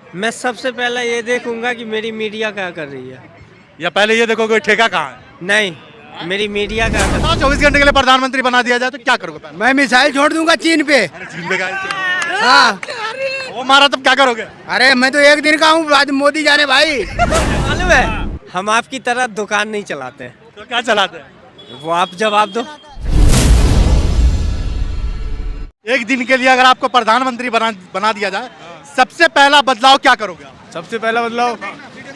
मैं सबसे पहला ये देखूंगा कि मेरी मीडिया क्या कर रही है। या पहले ये देखोगे ठेका कहाँ है? नहीं, मेरी मीडिया क्या कर। 24 घंटे के लिए प्रधानमंत्री बना दिया जाए तो क्या करोगे पहले? मैं मिसाइल छोड़ दूंगा चीन पे। चीन पे हाँ, वो मारा तब क्या करोगे? अरे मैं तो एक दिन का हूँ, बाद में मोदी जाने भाई। मालूम है, हम आपकी तरह दुकान नहीं चलाते। तो क्या चलाते हैं? वो आप जवाब दो। एक दिन के लिए अगर आपको प्रधानमंत्री बना दिया जाए, सबसे पहला बदलाव क्या करोगे आप? सबसे पहला बदलाव,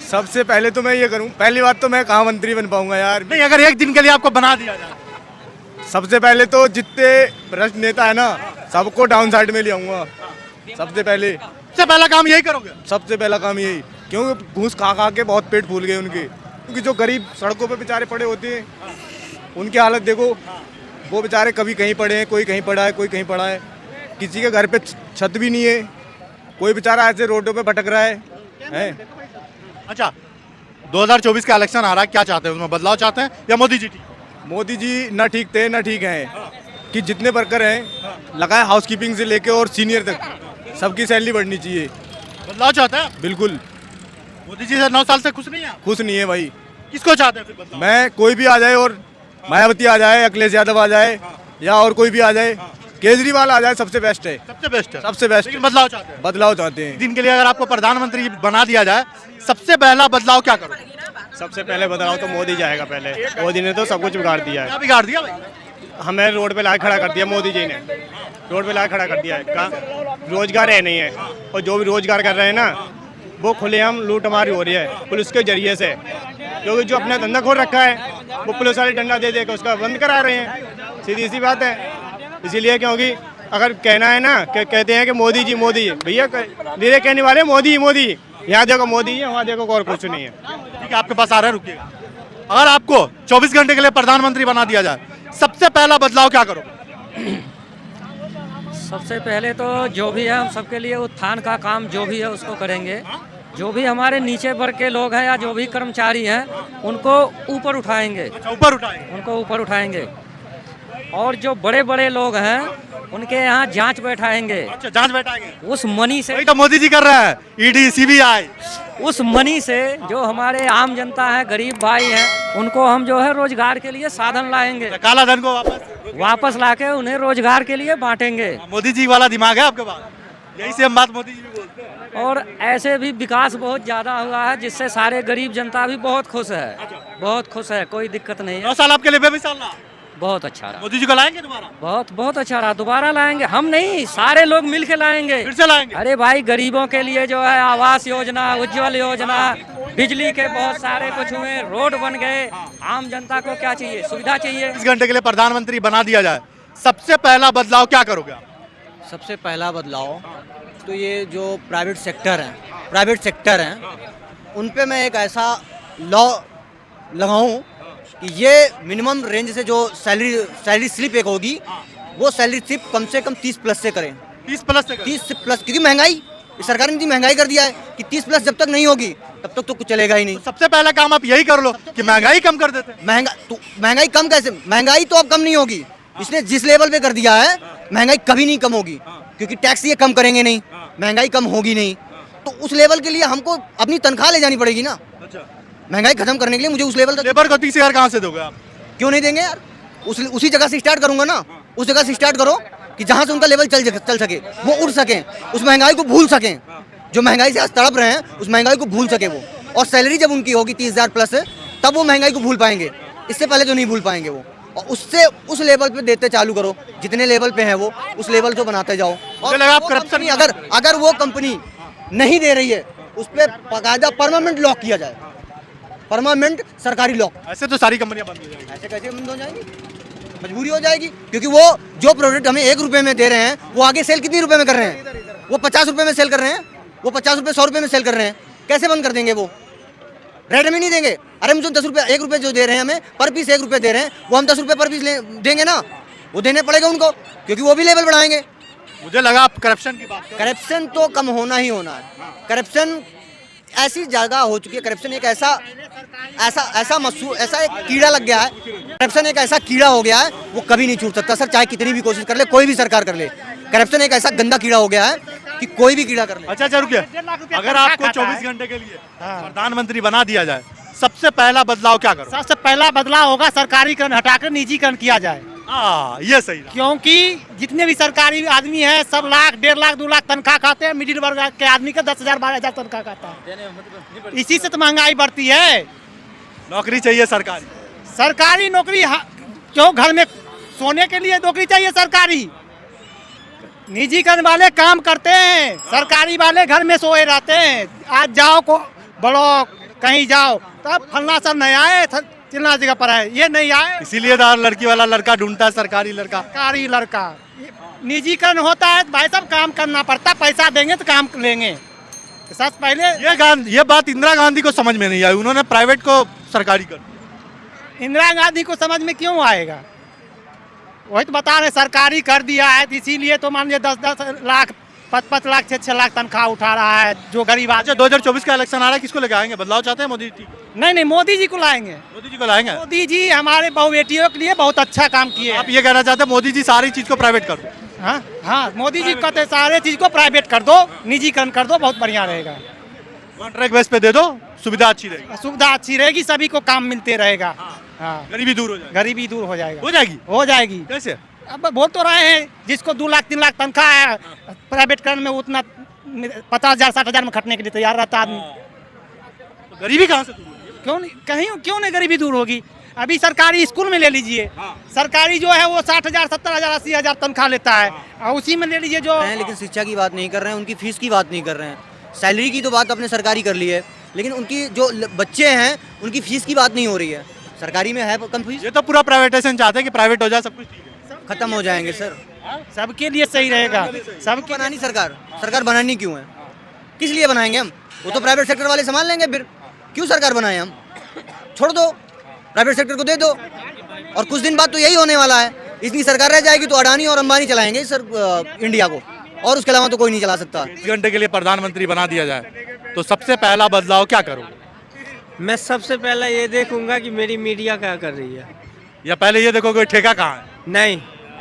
सबसे पहले तो मैं ये करूं, पहली बात तो मैं कहाँ मंत्री बन पाऊंगा यार। नहीं, अगर एक दिन के लिए आपको बना दिया जाए, सबसे पहले तो जितने भ्रष्ट नेता है ना, सबको डाउन साइड में ले आऊंगा। सबसे पहले सबसे पहला काम यही करोगे? सबसे पहला काम यही, क्योंकि घूस खा खा के बहुत पेट फूल गए उनके। क्योंकि जो गरीब सड़कों पे बेचारे पड़े होते हैं, उनकी हालत देखो। वो बेचारे कभी कहीं पड़े हैं, कोई कहीं पड़ा है, कोई कहीं पड़ा है। किसी के घर पे छत भी नहीं है, कोई बेचारा ऐसे रोडों पे भटक रहा है। अच्छा, 2024 का इलेक्शन आ रहा है, क्या चाहते हैं? उसमें बदलाव चाहते हैं या मोदी जी ठीक? मोदी जी ना ठीक थे ना ठीक हैं। कि जितने वर्कर हैं लगाए हाउसकीपिंग से लेके और सीनियर तक सबकी सैलरी बढ़नी चाहिए। बदलाव चाहते हैं? बिल्कुल। मोदी जी से 9 साल से खुश नहीं है? खुश नहीं है भाई। किसको चाहते हैं फिर बदलाव? मैं कोई भी आ जाए, और मायावती आ जाए, अखिलेश यादव आ जाए, या और कोई भी आ जाए, केजरीवाल आ जाए, सबसे बेस्ट है। सबसे बेस्ट है। सबसे बेस्ट। लेकिन बदलाव चाहते हैं? बदलाव चाहते हैं। एक दिन के लिए अगर आपको प्रधानमंत्री बना दिया जाए, सबसे पहला बदलाव क्या करोगे? सबसे पहले बदलाव तो मोदी जाएगा। पहले मोदी ने तो सब कुछ बिगाड़ दिया क्या बिगाड़ दिया भाई? हमें रोड पे ला खड़ा कर दिया मोदी जी ने। रोड पे ला खड़ा कर दिया है। कहाँ रोजगार है नहीं है, और जो भी रोजगार कर रहे हैं ना, वो खुलेआम लूट मारी हो रही है पुलिस के जरिए से। क्योंकि जो अपना धंधा खोल रखा है, वो पुलिस वाले डंडा दे दे के उसका बंद करा रहे हैं। सीधी सी बात है। इसीलिए क्योंकि अगर कहना है ना, कहते हैं कि मोदी जी भैया धीरे कहने वाले मोदी। यहाँ देखो मोदी है, वहाँ देखो और कुछ नहीं है। ठीक है, आपके पास आ रहा है, रुकिएगा। अगर आपको 24 घंटे के लिए प्रधानमंत्री बना दिया जाए, सबसे पहला बदलाव क्या करोगे? सबसे पहले तो जो भी है हम सबके लिए उत्थान का काम जो भी है उसको करेंगे। जो भी हमारे नीचे वर्ग के लोग हैं या जो भी कर्मचारी हैं, उनको ऊपर उठाएंगे। अच्छा, ऊपर उठाएंगे। उनको ऊपर उठाएंगे। और जो बड़े बड़े लोग हैं, उनके यहाँ जांच बैठाएंगे। अच्छा, जांच बैठाएंगे। उस मनी से, वही तो मोदी जी कर रहे हैं, ईडी सीबीआई। उस मनी से जो हमारे आम जनता है, गरीब भाई हैं, उनको हम जो है रोजगार के लिए साधन लाएंगे। काला धन को वापस लाके उन्हें रोजगार के लिए बांटेंगे। मोदी जी वाला दिमाग है आपके पास, यही से हम बात मोदी जी भी बोलते हैं। और ऐसे भी विकास बहुत ज्यादा हुआ है, जिससे सारे गरीब जनता भी बहुत खुश है। बहुत खुश है, कोई दिक्कत नहीं है। 9 साल आपके लिए बेमिसाल रहा। बहुत अच्छा रहा। मोदी जी को लाएंगे दोबारा? बहुत अच्छा रहा। दोबारा लाएंगे, हम नहीं, सारे लोग मिल के लाएंगे। फिर से लाएंगे? अरे भाई, गरीबों के लिए जो है आवास योजना, उज्जवल योजना, बिजली के बहुत सारे कुछ हुए, रोड बन गए। आम जनता को क्या चाहिए? सुविधा चाहिए। 24 घंटे के लिए प्रधानमंत्री बना दिया जाए, सबसे पहला बदलाव क्या करोगे आप? सबसे पहला बदलाव तो ये जो प्राइवेट सेक्टर हैं, उन पे मैं एक ऐसा लॉ लगाऊं कि ये मिनिमम रेंज से जो सैलरी स्लिप एक होगी, वो सैलरी स्लिप कम से कम 30+ से करें। 30+ से? 30+, क्योंकि महंगाई, सरकार ने इतनी महंगाई कर दिया है कि 30+ जब तक नहीं होगी तब तक तो कुछ चलेगा ही नहीं। तो सबसे पहला काम आप यही कर लो कि महंगाई कम कर देते। महंगाई कम कैसे? महंगाई तो अब कम नहीं होगी। इसने जिस लेवल पे कर दिया है, महंगाई कभी नहीं कम होगी, क्योंकि टैक्स ये कम करेंगे नहीं, महंगाई कम होगी नहीं। तो उस लेवल के लिए हमको अपनी तनख्वाह ले जानी पड़ेगी ना। महंगाई खत्म करने के लिए मुझे उस लेवल तक। लेबर को 30,000 कहाँ से दोगे आप? क्यों नहीं देंगे यार? उसी जगह से स्टार्ट करूंगा ना। उस जगह से स्टार्ट करो कि जहां से उनका लेवल चल सके, वो उठ सकें, उस महंगाई को भूल सकें। जो महंगाई से आज तड़प रहे हैं, उस महंगाई को भूल सके वो। और सैलरी जब उनकी होगी 30,000+ है, तब वो महंगाई को भूल पाएंगे। इससे पहले तो नहीं भूल पाएंगे वो। और उससे उस लेवल पे देते चालू करो, जितने लेवल पे है वो उस लेवल को बनाते जाओ। और आप करप्शन, अगर वो कंपनी नहीं दे रही है, उस पर बाकायदा परमानेंट लॉक किया जाए, परमानेंट सरकारी लॉक। ऐसे तो सारी कंपनियां बंद हो जाएंगी। ऐसे कैसे बंद हो जाएंगी? मजबूरी हो जाएगी, क्योंकि वो जो प्रोडक्ट हमें 1 रुपए में दे रहे हैं, वो आगे सेल कितने रुपए में कर रहे हैं? वो 50 रुपए में सेल कर रहे हैं, वो 50 रुपए 100 रुपए में सेल कर रहे हैं। कैसे बंद कर देंगे? वो रेट में नहीं देंगे। अरे हम जो 10 रुपये 1 रुपये जो दे रहे हैं, हमें पर पीस 1 रुपये दे रहे हैं, वो हम 10 रुपये पर पीस देंगे ना। वो देने पड़ेगा उनको, क्योंकि वो भी लेवल बढ़ाएंगे। मुझे लगा आप करप्शन की बात कर रहे हैं। करप्शन तो कम होना ही होना है। करप्शन ऐसी जगह हो चुकी है, करप्शन एक ऐसा एक कीड़ा लग गया है। करप्शन एक ऐसा कीड़ा हो गया है, वो कभी नहीं छूट सकता सर, चाहे कितनी भी कोशिश कर ले, कोई भी सरकार कर ले। करप्शन एक ऐसा गंदा कीड़ा हो गया है कि कोई भी कीड़ा कर ले। अच्छा रुकिए, अगर आपको 24 घंटे के लिए प्रधानमंत्री बना दिया जाए, सबसे पहला बदलाव क्या करो? सबसे पहला बदलाव होगा सरकारीकरण हटाकर निजीकरण किया जाए। ये सही है। क्योंकि जितने भी सरकारी आदमी हैं सब लाख 1.5 लाख 2 लाख तनख्वाह खाते हैं। मिडिल वर्ग के आदमी का 10,000 12,000 तनख्वाह खाता है। इसी से तो महंगाई बढ़ती है। नौकरी चाहिए सरकारी। सरकारी नौकरी क्यों, घर में सोने के लिए नौकरी चाहिए सरकारी। निजीकरण वाले काम करते हैं, सरकारी वाले घर में सोए रहते हैं। आज जाओ को ब्लॉक कहीं जाओ तब फलना सब नहीं आए, चिल्ला जगह पर है, ये नहीं आए। इसीलिए लड़की वाला लड़का ढूंढता है, सरकारी लड़का। सरकारी लड़का निजीकरण होता है तो भाई साहब काम करना पड़ता, पैसा देंगे तो काम लेंगे। सच पहले ये बात इंदिरा गांधी को समझ में नहीं आई, उन्होंने प्राइवेट को सरकारी कर दिया। इंदिरा गांधी को समझ में क्यों आएगा? वही तो बता रहे, सरकारी कर दिया है तो इसीलिए तो मान लीजिए 10-10 लाख 5-5 लाख 6-6 लाख तनख्वाह उठा रहा है जो गरीब आदमी। 2024 का इलेक्शन आ रहा है, किसको लेके आएंगे? बदलाव चाहते हैं मोदी जी? नहीं, मोदी जी को लाएंगे। मोदी जी को लाएंगे। मोदी जी हमारे बहु बेटियों के लिए बहुत अच्छा काम किए। आप ये कहना चाहते हैं मोदी जी सारी चीज को प्राइवेट कर दो? हाँ, मोदी जी कहते सारे चीज को प्राइवेट कर दो, निजीकरण कर दो, बहुत बढ़िया रहेगा। कॉन्ट्रैक्ट बेस पे दे दो, सुविधा अच्छी रहेगी। सुविधा अच्छी रहेगी, सभी को काम मिलते रहेगा। हाँ, गरीबी दूर हो जाएगी। गरीबी दूर हो जाएगा। हो जाएगी। कैसे? अब बोल तो रहे हैं जिसको 2 लाख 3 लाख तनख्वाह है, प्राइवेट करण में उतना 50,000 60,000 में खटने के लिए तैयार रहता आदमी। गरीबी कहाँ से दूर होगी? क्यों नहीं गरीबी दूर होगी? अभी सरकारी स्कूल में ले लीजिए, सरकारी जो है वो 60,000 70,000 80,000 तनख्वाह लेता है, और उसी में ले लीजिए जो। लेकिन शिक्षा की बात नहीं कर रहे हैं, उनकी फीस की बात नहीं कर रहे हैं। सैलरी की तो बात अपने सरकारी कर ली है, लेकिन उनकी जो बच्चे हैं उनकी फीस की बात नहीं हो रही है। सरकारी में है कम फीस। ये तो पूरा प्राइवेटाइजेशन चाहते हैं कि प्राइवेट हो जाए, सब कुछ ठीक है, खत्म हो जाएंगे सर। सबके लिए सही रहेगा। सबके बनानी सरकार बनानी क्यों है? किस लिए बनाएंगे हम? वो तो प्राइवेट सेक्टर वाले संभाल लेंगे, फिर क्यों सरकार बनाए हम? छोड़ दो, प्राइवेट सेक्टर को दे दो। और कुछ दिन बाद तो यही होने वाला है, इतनी सरकार रह जाएगी तो अडानी और अंबानी चलाएंगे सर इंडिया को, और उसके अलावा तो कोई नहीं चला सकता। 20 घंटे के लिए प्रधानमंत्री बना दिया जाए तो सबसे पहला बदलाव क्या करोगे? मैं सबसे पहला ये देखूंगा कि मेरी मीडिया क्या कर रही है। या पहले ये देखोगे ठेका कहाँ है? नहीं,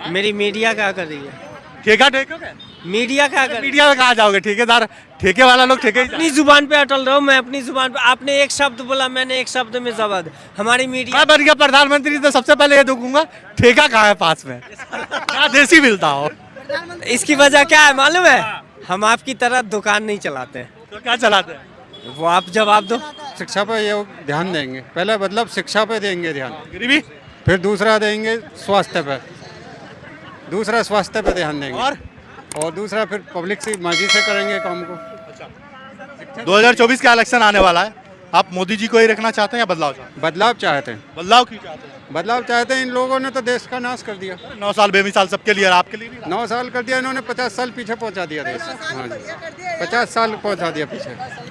मेरी मीडिया क्या कर रही है। ठेका ठेकोगे? मीडिया क्या कर रही है? मीडिया में कहाँ जाओगे? ठेकेदार, ठेके वाला लोग ठेके ही अपनी जुबान पे अटल रहो। मैं अपनी जुबान पे, आपने एक शब्द बोला, मैंने एक शब्द में जवाब। हमारी मीडिया, मैं बन गया प्रधानमंत्री तो सबसे पहले ये देखूंगा ठेका कहाँ है पास में, क्या देसी मिलता हो। इसकी वजह क्या है मालूम है? हम आपकी तरह दुकान नहीं चलाते। तो क्या चलाते हैं? वो आप जवाब दो। शिक्षा पर ये ध्यान देंगे, पहले मतलब शिक्षा पे देंगे ध्यान, गरीबी, फिर दूसरा देंगे स्वास्थ्य पे, दूसरा स्वास्थ्य पे ध्यान देंगे, और दूसरा फिर पब्लिक से मर्जी से करेंगे काम को। 2024 का इलेक्शन आने वाला है, आप मोदी जी को ही रखना चाहते हैं या बदलाव चाहते हैं? बदलाव चाहते हैं। बदलाव क्यों चाहते हैं? बदलाव चाहते हैं, इन लोगों ने तो देश का नाश कर दिया। 9 साल बेमिसाल सबके लिए, आपके लिए नहीं? 9 साल कर दिया इन्होंने, 50 साल पीछे पहुंचा दिया देश। हाँ जी, 50 साल पहुंचा दिया पीछे।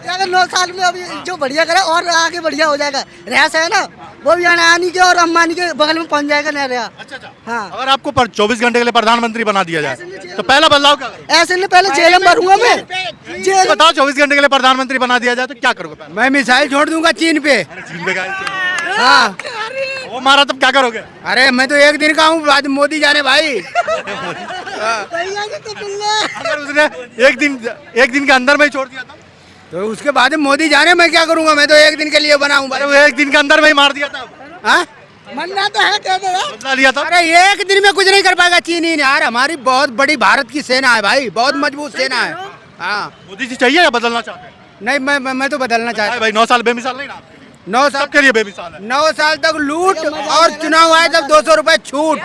अगर 9 साल में अभी जो बढ़िया करे और आगे बढ़िया हो जाएगा। रियास है ना, वो भी अडानी के और अंबानी के बगल में पहुंच जाएगा नया रिया। अच्छा। हाँ, अगर आपको 24 घंटे के लिए प्रधानमंत्री बना दिया जाए तो पहला बदलाव क्या करोगे? ऐसे नहीं, पहले जेल में भरूंगा मैं। जेल बताओ, 24 घंटे के लिए प्रधानमंत्री बना दिया जाए तो क्या करोगे? पहले मैं मिसाइल छोड़ दूंगा चीन पे। चीन पे हाँ, वो मारा तब क्या करोगे? अरे मैं तो एक दिन का हूँ, बाद मोदी जाने भाई। अगर उसने एक दिन के अंदर में ही छोड़ दिया तो उसके बाद मोदी जाने, मैं क्या करूंगा? मैं तो एक दिन के लिए बना हूँ। अरे वो एक दिन के अंदर में ही मार दिया था, हाँ? मरना तो है, कह दो यार। बदला लिया था। अरे एक दिन में कुछ नहीं कर पाएगा चीनी यार। हमारी बहुत बड़ी भारत की सेना है भाई, बहुत मजबूत सेना है। हाँ, मोदी जी चाहिए या बदलना चाहते हैं? नहीं, मैं तो बदलना चाहता हूँ। भाई 9 साल बेमिसाल नहीं ना? 9 साल सबके लिए बेमिसाल है। 9 साल तक लूट, और चुनाव आए तब 200 रुपए छूट।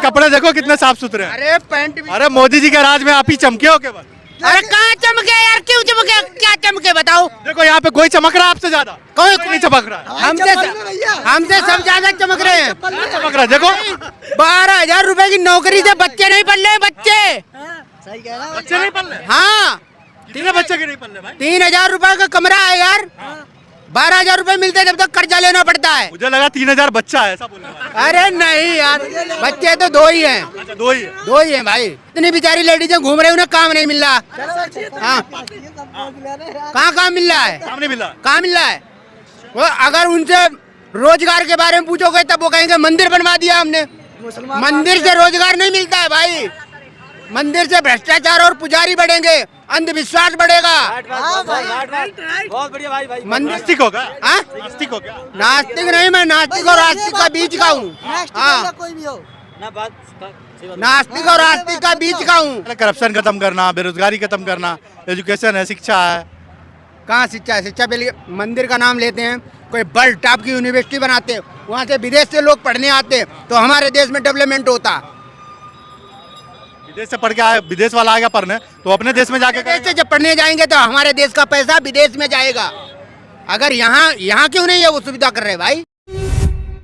कपड़े देखो कितने साफ सुथरे हैं। अरे पैंट भी। अरे मोदी जी के राज में आप ही चमके हो के बस। अरे कहाँ चमके यार, क्यों चमके, क्या चमके बताओ? देखो यहाँ पे कोई चमक रहा है आपसे ज्यादा? कोई नहीं चमक रहा है। हमसे सब ज्यादा चमक रहे हैं। चमक रहा है, देखो 12,000 रुपए की नौकरी से बच्चे नहीं पढ़ रहे, बच्चे। सही कह रहा हूँ। बच्चे नहीं पल रहे? हाँ, कितने बच्चे के नहीं पल रहे भाई? 3,000 रुपए का कमरा है यार। 12,000 रुपए मिलते जब तक कर्जा लेना पड़ता है। मुझे लगा 3,000 बच्चा है ऐसा बोलने वाला। अरे नहीं यार, बच्चे तो 2 ही हैं। अच्छा, 2 ही है। 2 ही हैं भाई। इतनी बेचारी लेडीजें घूम रही, उन्हें काम नहीं मिल रहा। हाँ, कहाँ काम मिल रहा है? काम नहीं मिला। कहाँ मिल रहा है? वो अगर उनसे रोजगार के बारे में पूछोगे तब वो कहेंगे मंदिर बनवा दिया हमने। मंदिर से रोजगार नहीं मिलता है भाई। मंदिर से भ्रष्टाचार और पुजारी बढ़ेंगे, अंधविश्वास बढ़ेगा। बहुत बढ़िया भाई भाई मंदिर नास्तिक होगा? हाँ? नास्तिक हो क्या? नास्तिक नहीं, मैं नास्तिक और आस्तिक का बीच का हूँ। हाँ, कोई भी हो ना बात नास्तिक और आस्तिक का बीच का हूँ। करप्शन खत्म करना, बेरोजगारी खत्म करना, एजुकेशन है, शिक्षा है। कहाँ शिक्षा है? शिक्षा पे लिए मंदिर का नाम लेते हैं, कोई वर्ल्ड टॉप की यूनिवर्सिटी बनाते हैं, वहाँ से विदेश से लोग पढ़ने आते हैं, तो हमारे देश में डेवलपमेंट होता। विदेश से पढ़ के आए, विदेश वाला आएगा पढ़ने तो अपने देश में जाके विदेश से जब पढ़ने जाएंगे तो हमारे देश का पैसा विदेश में जाएगा। अगर यहाँ क्यों नहीं है वो सुविधा कर रहे हैं भाई?